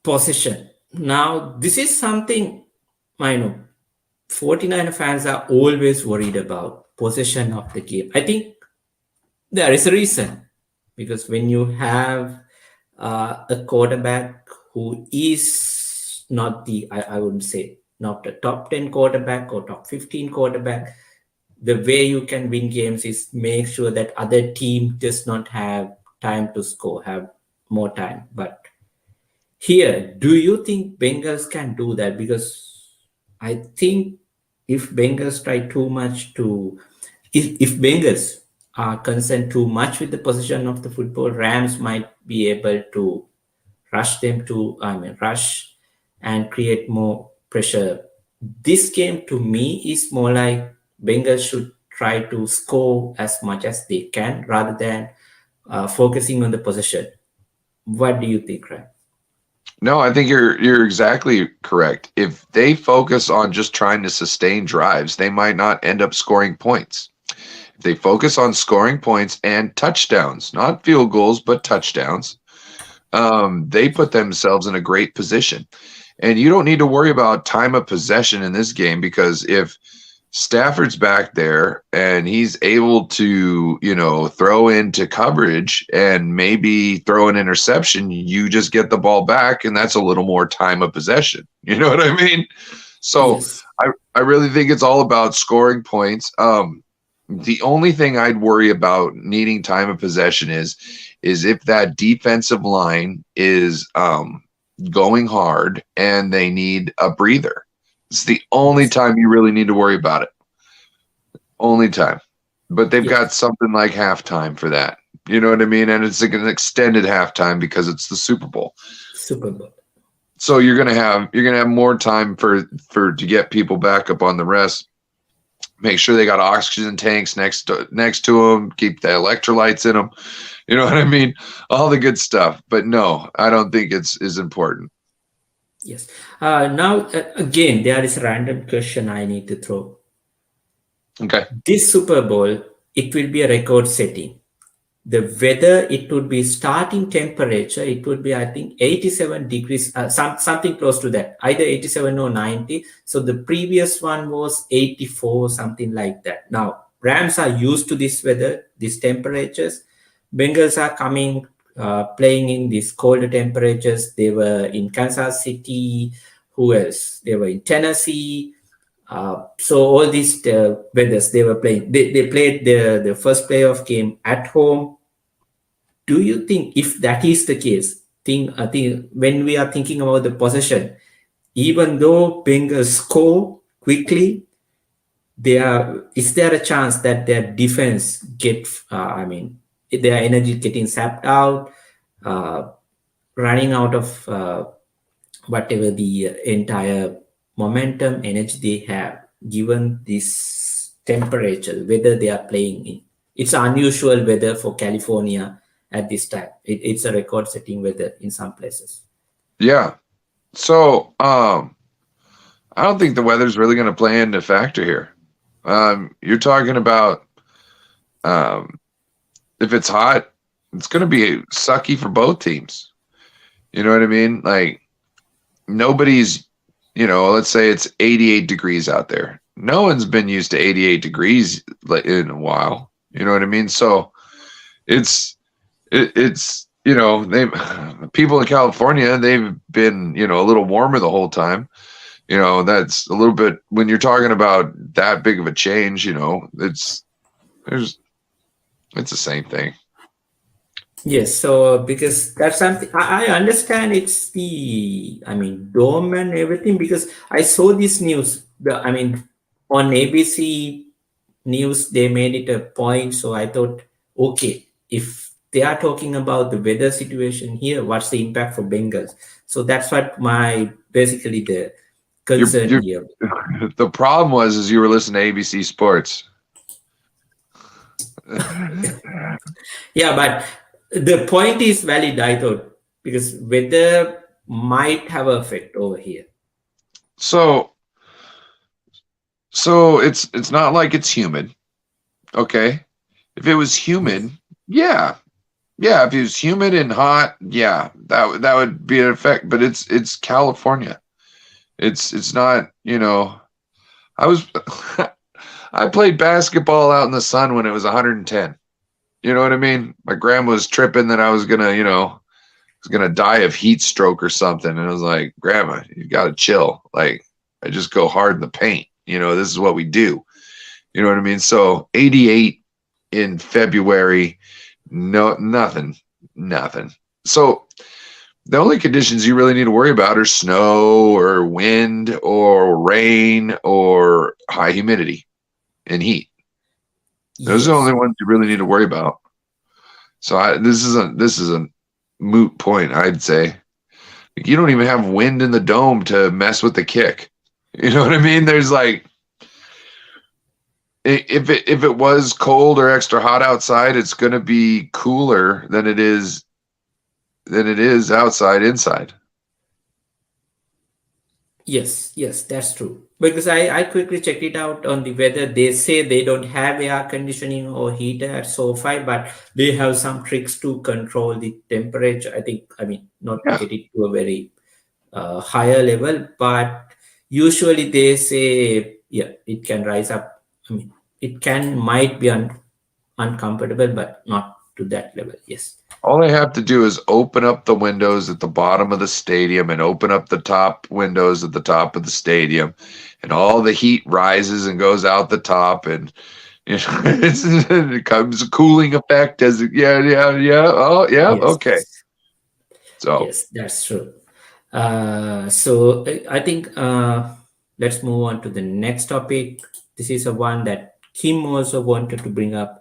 possession. Now, this is something I know 49 fans are always worried about possession of the game. I think there is a reason because when you have a quarterback who is not I wouldn't say not a top 10 quarterback or top 15 quarterback, the way you can win games is make sure that other team does not have time to score, have more time. But here, do you think Bengals can do that? Because I think if Bengals try too much to, if Bengals are concerned too much with the position of the football, Rams might be able to rush and create more pressure. This game to me is more like Bengals should try to score as much as they can rather than focusing on the possession. What do you think, Ryan? No, I think you're exactly correct. If they focus on just trying to sustain drives, they might not end up scoring points. If they focus on scoring points and touchdowns, not field goals, but touchdowns, they put themselves in a great position. And you don't need to worry about time of possession in this game because if Stafford's back there and he's able to, throw into coverage and maybe throw an interception, you just get the ball back and that's a little more time of possession. You know what I mean? So Yes. I really think it's all about scoring points. The only thing I'd worry about needing time of possession is if that defensive line is going hard and they need a breather. It's the only time you really need to worry about it. Only time. But they've got something like halftime for that. You know what I mean? And it's like an extended halftime because it's the Super Bowl. Super Bowl. So you're gonna have more time for to get people back up on the rest. Make sure they got oxygen tanks next to them. Keep the electrolytes in them. You know what I mean? All the good stuff. But no, I don't think it's as important. Yes. Now, again, there is a random question I need to throw. Okay. This Super Bowl, it will be a record setting. The weather, it would be starting temperature, it would be, I think, 87 degrees, something close to that, either 87 or 90. So the previous one was 84, something like that. Now, Rams are used to this weather, these temperatures. Bengals are coming playing in these colder temperatures. They were in Kansas City. Who else? They were in Tennessee. So all these weathers they were playing. They played the first playoff game at home. Do you think if that is the case, I think when we are thinking about the possession, even though Bengals score quickly, is there a chance that their defense their energy getting sapped out, running out of whatever the entire momentum, energy they have, given this temperature, weather they are playing in? It's unusual weather for California at this time. It's a record-setting weather in some places. Yeah. So I don't think the weather's really going to play into factor here. You're talking about if it's hot, it's going to be sucky for both teams. You know what I mean? Like nobody's, let's say it's 88 degrees out there. No one's been used to 88 degrees in a while. You know what I mean? So it's they people in California, they've been, a little warmer the whole time. That's a little bit when you're talking about that big of a change, it's the same thing. Yes, so because that's something I understand it's dome and everything because I saw this news. On ABC News they made it a point, so I thought, okay, if they are talking about the weather situation here, what's the impact for Bengals? So that's what basically the concern here. The problem was you were listening to ABC Sports. Yeah, but the point is valid, I thought, because weather might have an effect over here. So it's not like it's humid. Okay. If it was humid, yeah, Yeah, if it was humid and hot, yeah, that would be an effect. But it's California. It's not, I was I played basketball out in the sun when it was 110. You know what I mean? My grandma was tripping that I was gonna die of heat stroke or something. And I was like, Grandma, you gotta chill. Like, I just go hard in the paint. This is what we do. You know what I mean? So 88 in February, no, nothing. So the only conditions you really need to worry about are snow or wind or rain or high humidity and heat. Those are the Yes. only ones you really need to worry about. So this is a moot point, I'd say. Like, you don't even have wind in the dome to mess with the kick. You know what I mean? There's like, if it was cold or extra hot outside, it's going to be cooler than it is outside inside. Yes, yes, that's true. Because I quickly checked it out on the weather. They say they don't have air conditioning or heater at SoFi, but they have some tricks to control the temperature. I mean, not to Yeah. get it to a very higher level, but usually they say, yeah, it can rise up. I mean, it might be uncomfortable, but not to that level. Yes. All they have to do is open up the windows at the bottom of the stadium and open up the top windows at the top of the stadium, and all the heat rises and goes out the top, and it comes a cooling effect as yeah. Oh yeah, okay. Yes. So Yes, that's true. So I think let's move on to the next topic. This is a one that Kim also wanted to bring up.